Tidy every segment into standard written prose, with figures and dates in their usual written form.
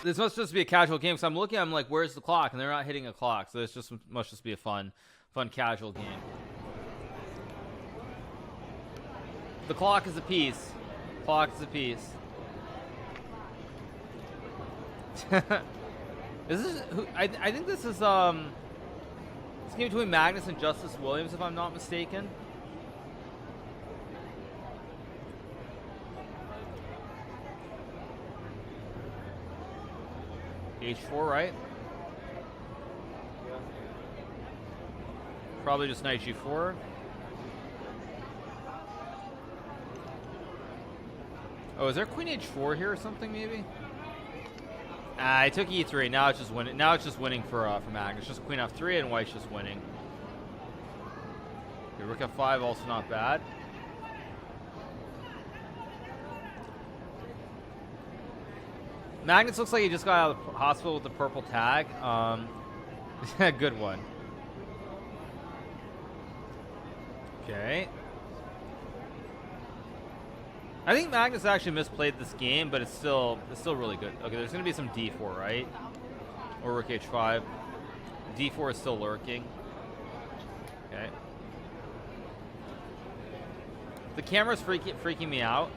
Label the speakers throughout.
Speaker 1: This must just be a casual game. So I'm looking, I'm like, where's the clock? And they're not hitting a clock. So this must just be a fun casual game. The clock is a piece. Clock is a piece. I think this is this game between Magnus and Justice Williams, if I'm not mistaken. H4, right? Probably just knight G4. Oh, is there queen H4 here or something maybe? I took E3. Now it's just winning. Now it's just winning for Magnus. Just queen F3 and white's just winning. Okay, rook F5 also not bad. Magnus looks like he just got out of the hospital with the purple tag. Good one. Okay. I think Magnus actually misplayed this game, but it's still really good. Okay, there's gonna be some D4, right? Or rook H5. D4 is still lurking. Okay. The camera's freaking me out.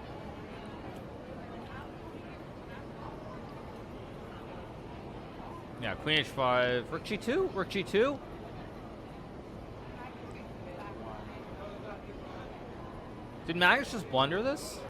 Speaker 1: Yeah, queen H5, rook G2, rook G2. Did Magnus just blunder this?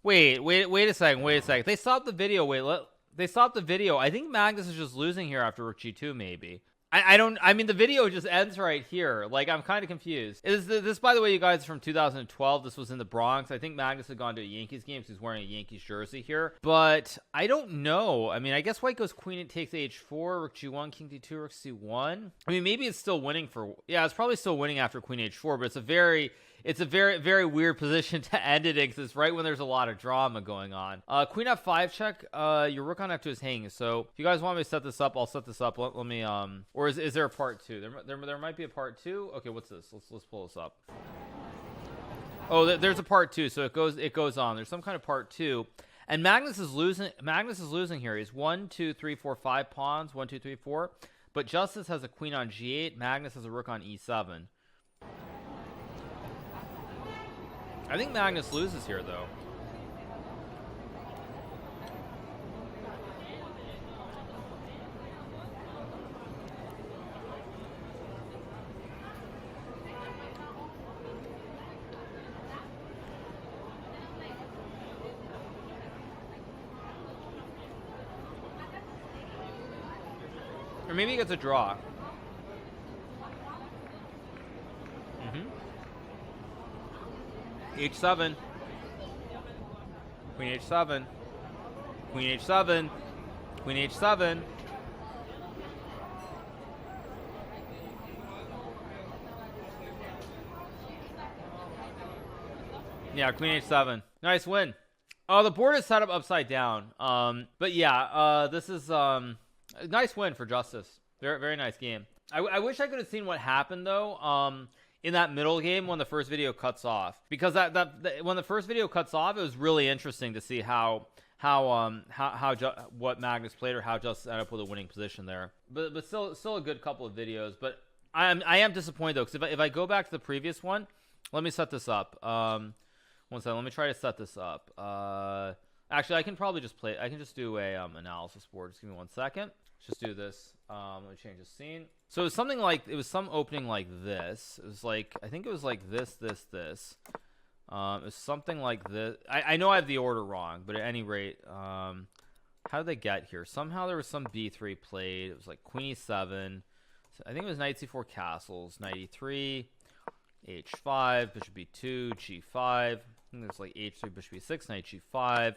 Speaker 1: Wait a second. They stopped the video. They stopped the video. I think Magnus is just losing here after rook G2, maybe. I mean, the video just ends right here. Like, I'm kind of confused. This, by the way, you guys, from 2012. This was in the Bronx. I think Magnus had gone to a Yankees game, so he's wearing a Yankees jersey here. But I don't know. I mean, I guess white goes queen, it takes H4, rook G1, king D2, rook C1. I mean, maybe it's still winning for... Yeah, it's probably still winning after queen H4, but it's a very, very weird position to end it in, because it's right when there's a lot of drama going on. Queen F5 check. Your rook on F2 is hanging. So if you guys want me to set this up, I'll set this up. Let me... Or is there a part 2? There might be a part 2. Okay, what's this? Let's pull this up. Oh, there's a part 2. So it goes on. There's some kind of part 2. And Magnus is losing here. He's 1, 2, 3, 4, 5 pawns. 1, 2, 3, 4. But Justice has a queen on G8. Magnus has a rook on E7. I think Magnus loses here, though. Or maybe he gets a draw. H7. Queen H7. Queen H7. Queen H7. Yeah, Queen H7. Nice win. Oh, the board is set up upside down. But yeah, this is a nice win for Justice. Very, very nice game. I wish I could have seen what happened though. In that middle game when the first video cuts off, because when the first video cuts off, it was really interesting to see how what Magnus played, or how Justice ended up with a winning position there. But still a good couple of videos. But I am disappointed though, because if I go back to the previous one, let me set this up. One second, let me try to set this up. Actually, I can probably just play. I can just do a analysis board. Just give me 1 second. Let's just do this. Let me change the scene. So it was something like, it was some opening like this. It was like, I think it was like this. It was something like this. I know I have the order wrong, but at any rate, how did they get here? Somehow there was some B3 played. It was like queen E7. So I think it was knight C4 castles, knight E3, H5, bishop B2, G5. I think there's like H3, bishop B6, knight G5.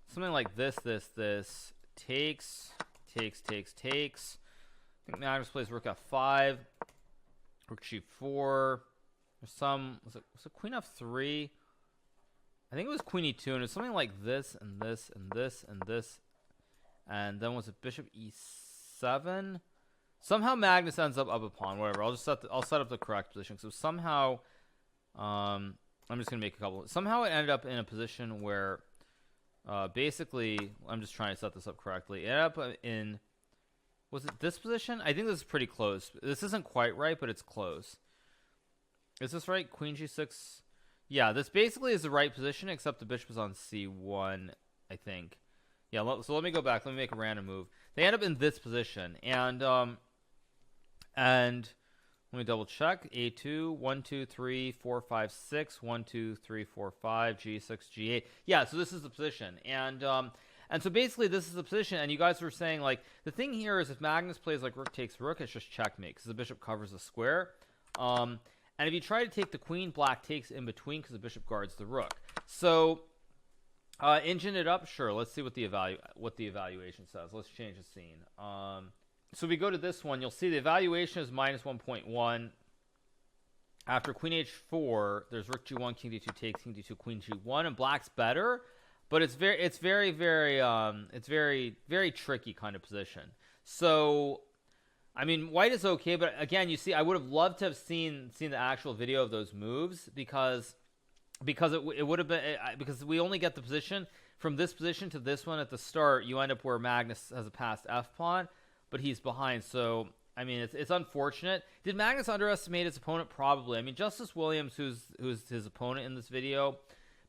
Speaker 1: Something like this. Takes. I think Magnus plays rook F5, rook G4. There's some, was it queen F3? I think it was queen E2, and it's something like this and this and this and this, and then was it bishop E7? Somehow Magnus ends up a pawn. Whatever. I'll set up the correct position. So somehow, I'm just gonna make a couple. Somehow it ended up in a position where Basically, I'm just trying to set this up correctly. It ended up in, was it this position? I think this is pretty close. This isn't quite right, but it's close. Is this right? Queen g6. Yeah, this basically is the right position, except the bishop is on c1, I think. Yeah, so let me go back. Let me make a random move. They end up in this position, and let me double check. A2, 1, 2, 3, 4, 5, 6, 1, 2, 3, 4, 5, G6, G8. Yeah, so this is the position. And so basically this is the position, and you guys were saying, like, the thing here is if Magnus plays like rook takes rook, it's just checkmate, because the bishop covers the square. And if you try to take the queen, black takes in between because the bishop guards the rook. So engine it up, sure. Let's see what the evaluation says. Let's change the scene. So we go to this one. You'll see the evaluation is minus 1.1. After queen h4, there's rook g1, king d2 takes, king d2, queen g1, and black's better, but it's very tricky kind of position. So, I mean, white is okay, but again, you see, I would have loved to have seen the actual video of those moves because it would have been, because we only get the position from this position to this one at the start. You end up where Magnus has a passed f pawn, but he's behind. So I mean, it's unfortunate. Did Magnus underestimate his opponent? Probably. I mean, Justice Williams, who's his opponent in this video,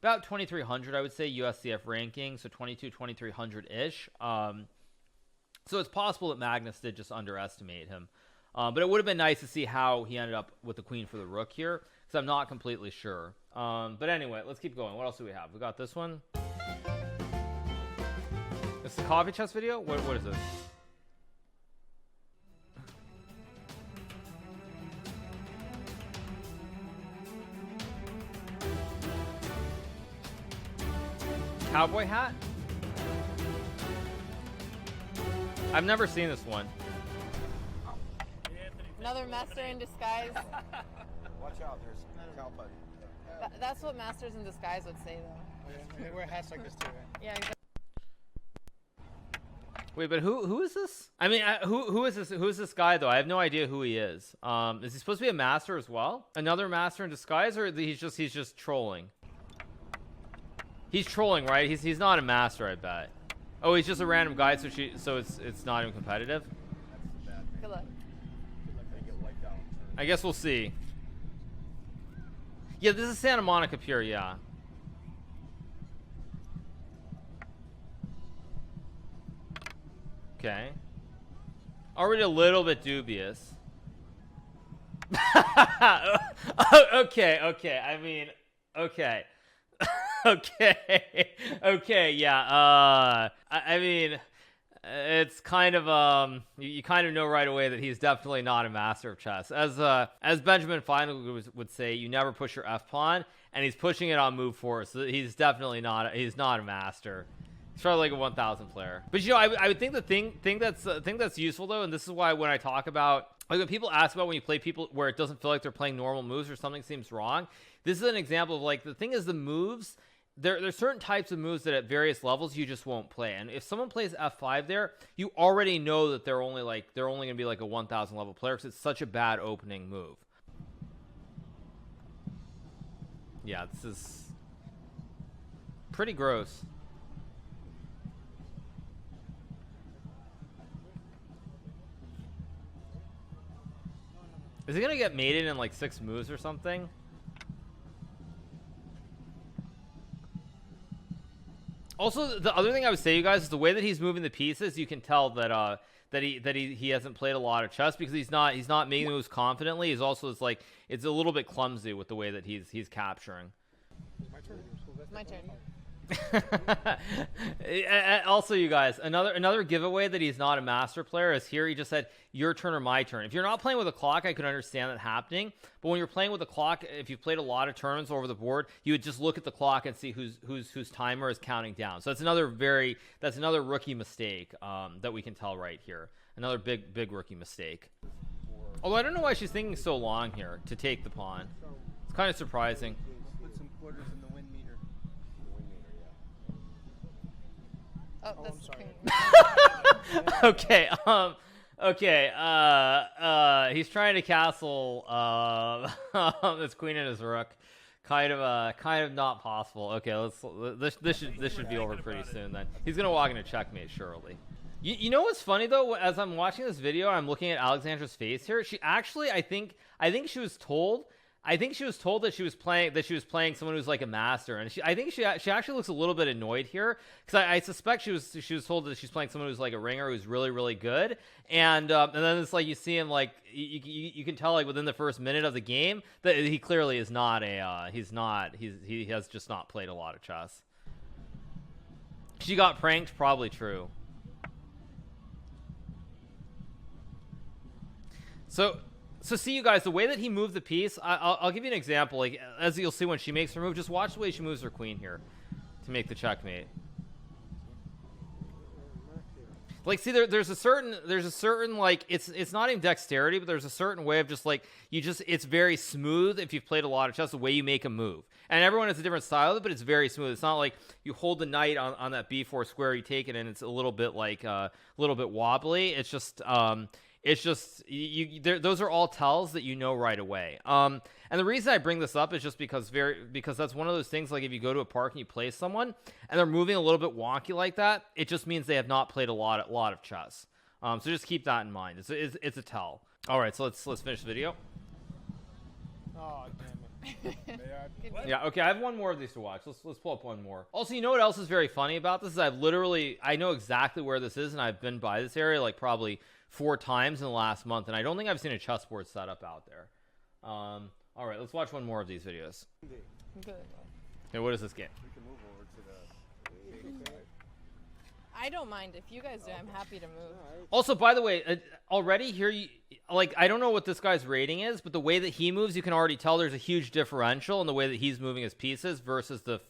Speaker 1: about 2,300, I would say, USCF ranking, so 2300 ish. So it's possible that Magnus did just underestimate him. But it would have been nice to see how he ended up with the queen for the rook here, because I'm not completely sure. But anyway, let's keep going. What else do we have? We got this one. It's the coffee chess video? What is this? Cowboy hat? I've never seen this one.
Speaker 2: Another master in disguise.
Speaker 3: Watch out, there's cow putty.
Speaker 2: That's what masters in disguise would say, though.
Speaker 3: They wear hats like this too, right?
Speaker 2: Yeah, exactly.
Speaker 1: Wait, but who is this? I mean, who is this? Who is this guy though? I have no idea who he is. Is he supposed to be a master as well? Another master in disguise, or he's just trolling? He's trolling, right? He's not a master, I bet. Oh, he's just a random guy, so it's not even competitive.
Speaker 2: Good luck.
Speaker 1: I guess we'll see. Yeah, this is Santa Monica Pier, yeah. Okay. Already a little bit dubious. Okay. I mean, okay. Okay, yeah. I mean, it's kind of you kind of know right away that he's definitely not a master of chess. As Benjamin Franklin would say, you never push your f pawn, and he's pushing it on move 4, so he's definitely not a master. He's probably like a 1,000 player. But you know, I would think the thing that's useful though, and this is why when I talk about, like, when people ask about when you play people where it doesn't feel like they're playing normal moves or something seems wrong, this is an example of, like, the thing is the moves. There's certain types of moves that at various levels you just won't play, and if someone plays f5 there, you already know that they're only gonna be like a 1,000 level player because it's such a bad opening move. Yeah, this is pretty gross. Is he gonna get mated in like 6 moves or something? Also, the other thing I would say, you guys, is the way that he's moving the pieces. You can tell that he hasn't played a lot of chess because he's not making moves confidently. He's also it's a little bit clumsy with the way that he's capturing.
Speaker 2: My turn.
Speaker 1: Also, you guys, another giveaway that he's not a master player is here. He just said your turn or my turn. If you're not playing with a clock, I could understand that happening, but when you're playing with a clock, if you've played a lot of tournaments over the board, you would just look at the clock and see whose timer is counting down. So that's another rookie mistake that we can tell right here. Another big rookie mistake. Although I don't know why she's thinking so long here to take the pawn. It's kind of surprising.
Speaker 3: Put some quarters in the wind meter.
Speaker 2: Oh, that's
Speaker 1: okay. Okay. He's trying to castle this queen and his rook. kind of not possible. Okay, this should be over pretty soon then. He's gonna walk into checkmate surely. You know what's funny though? As I'm watching this video, I'm looking at Alexandra's face here. She actually, I think she was told. I think she was told that she was playing someone who's like a master, and I think she actually looks a little bit annoyed here because I suspect she was told that she's playing someone who's like a ringer who's really really good, and then it's like you see him like you can tell like within the first minute of the game that he clearly is not a he has just not played a lot of chess. She got pranked, probably true. So see, you guys, the way that he moved the piece, I'll give you an example. Like, as you'll see when she makes her move, just watch the way she moves her queen here to make the checkmate. Like, see, there's a certain like, it's not even dexterity, but there's a certain way of just like, it's very smooth if you've played a lot of chess, the way you make a move. And everyone has a different style of it, but it's very smooth. It's not like you hold the knight on that b4 square, you take it, and it's a little bit like, a little bit wobbly. It's just, those are all tells that you know right away. And the reason I bring this up is just because that's one of those things, like if you go to a park and you play someone and they're moving a little bit wonky like that, it just means they have not played a lot of chess. So just keep that in mind. It's a tell. All right, so let's finish the video.
Speaker 3: Oh, damn it.
Speaker 1: Yeah, okay, I have one more of these to watch. Let's pull up one more. Also, you know what else is very funny about this is I know exactly where this is, and I've been by this area like probably 4 times in the last month, and I don't think I've seen a chessboard set up out there. All right, let's watch one more of these videos.
Speaker 2: Good.
Speaker 1: Okay, what is this game?
Speaker 3: We can move over to the
Speaker 2: I don't mind. If you guys do, I'm happy to move.
Speaker 1: Also, by the way, already here, I don't know what this guy's rating is, but the way that he moves, you can already tell there's a huge differential in the way that he's moving his pieces versus the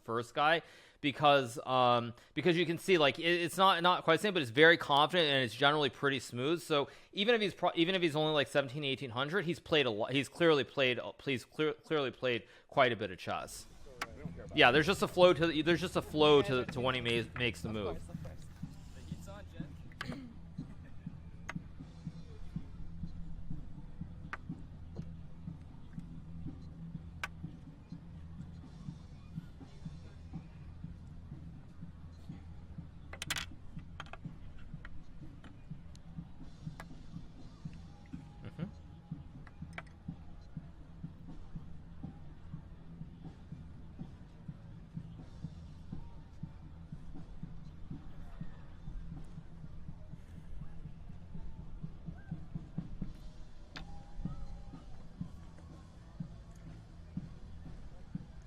Speaker 1: first guy. Because you can see like it's not quite the same, but it's very confident and it's generally pretty smooth. So even if he's only like 1800, he's played a lot. He's clearly played quite a bit of chess. Yeah, there's just a flow to when he makes the move.
Speaker 2: Of course.
Speaker 3: The heat's on, Jen.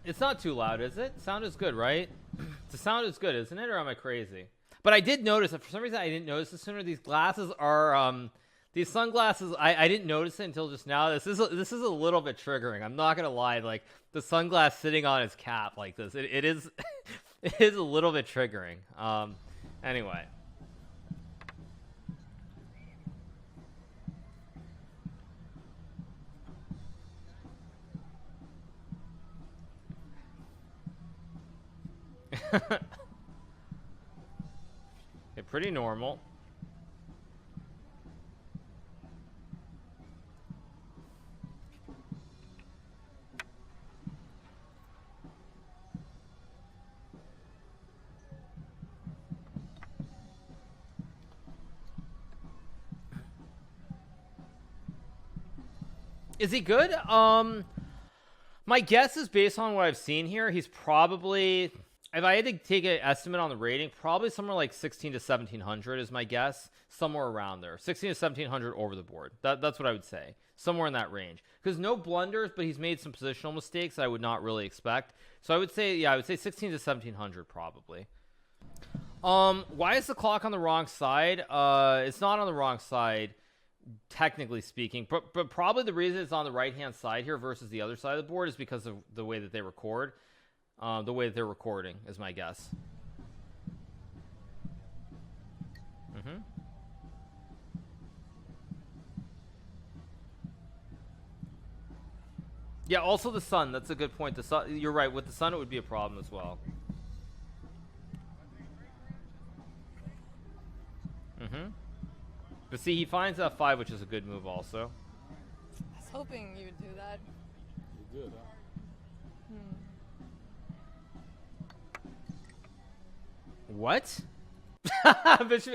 Speaker 1: It's not too loud, is it? Sound is good, right? The sound is good, isn't it? Or am I crazy? But I did notice that for some reason I didn't notice this sooner. These glasses are these sunglasses. I didn't notice it until just now. This is a little bit triggering. I'm not gonna lie. Like the sunglass sitting on his cap like this. It is it is a little bit triggering. Anyway. Okay, pretty normal. Is he good? My guess is based on what I've seen here, he's probably, if I had to take an estimate on the rating, probably somewhere like 16 to 1700 is my guess. Somewhere around there. 16 to 1700 over the board. That's what I would say. Somewhere in that range. Because no blunders, but he's made some positional mistakes I would not really expect. So I would say, yeah, I would say 16 to 1700 probably. Why is the clock on the wrong side? It's not on the wrong side, technically speaking, but probably the reason it's on the right hand side here versus the other side of the board is because of the way that they record. The way that they're recording is my guess. Yeah, also the sun. That's a good point. The sun, you're right. With the sun, it would be a problem as well. But see, he finds F5, which is a good move also.
Speaker 2: I was hoping you would do that.
Speaker 3: You're good, huh?
Speaker 1: What? Bishop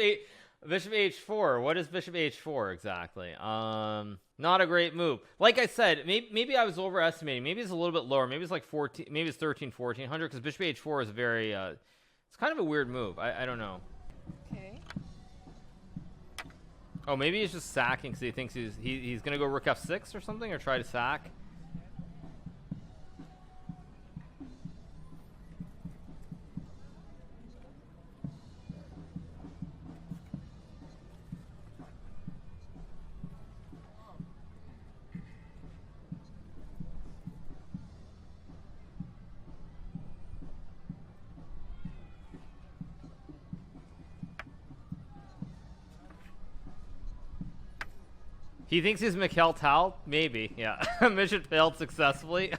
Speaker 1: h4. What is bishop h4 exactly? Not a great move. Like I said, maybe I was overestimating. Maybe it's a little bit lower. Maybe it's like 14. Maybe it's 13, 1400. Because bishop h4 is a very. It's kind of a weird move. I don't know.
Speaker 2: Okay.
Speaker 1: Oh, maybe he's just sacking because he thinks he's gonna go rook f6 or something, or try to sack. He thinks he's Mikhail Tal? Maybe, yeah. Mission failed successfully.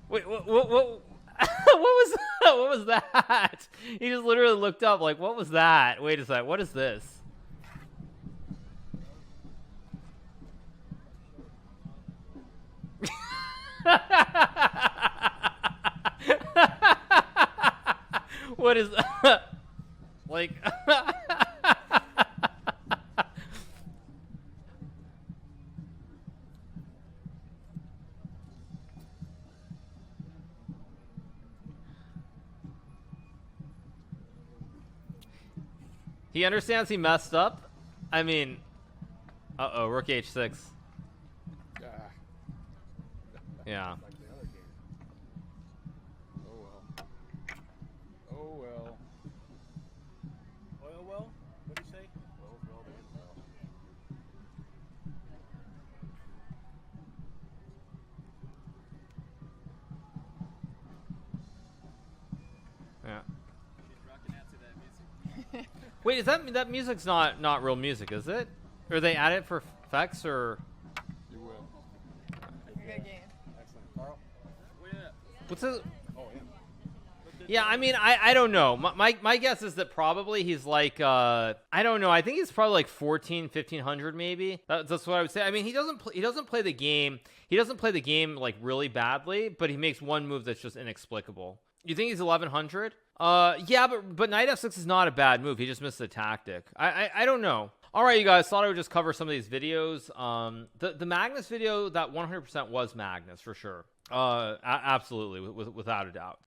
Speaker 1: Wait, what what was that? What was that? He just literally looked up like, what was that? Wait a sec, what is this? What is like he understands he messed up? I mean, uh-oh, rook h6. Yeah.
Speaker 3: Like the other game. Oh well. Oh well. Oil well? What do you say? Well, well, there is well.
Speaker 1: Yeah.
Speaker 3: She's rocking out to that music.
Speaker 1: Wait, is that music's not real music, is it? Or they add it for effects, or
Speaker 3: You will.
Speaker 2: It's a good game.
Speaker 3: Excellent. Carl? Where you at?
Speaker 1: what's this?
Speaker 3: Oh, him.
Speaker 1: Yeah, I mean, I don't know. My guess is that probably he's like, I don't know. I think he's probably like 1500 maybe. That's what I would say. I mean, he doesn't play the game. He doesn't play the game like really badly, but he makes one move that's just inexplicable. You think he's 1100? Yeah, but knight f6 is not a bad move. He just missed the tactic. I don't know. All right, you guys, thought I would just cover some of these videos. The Magnus video, that 100% was Magnus for sure. Absolutely, without a doubt.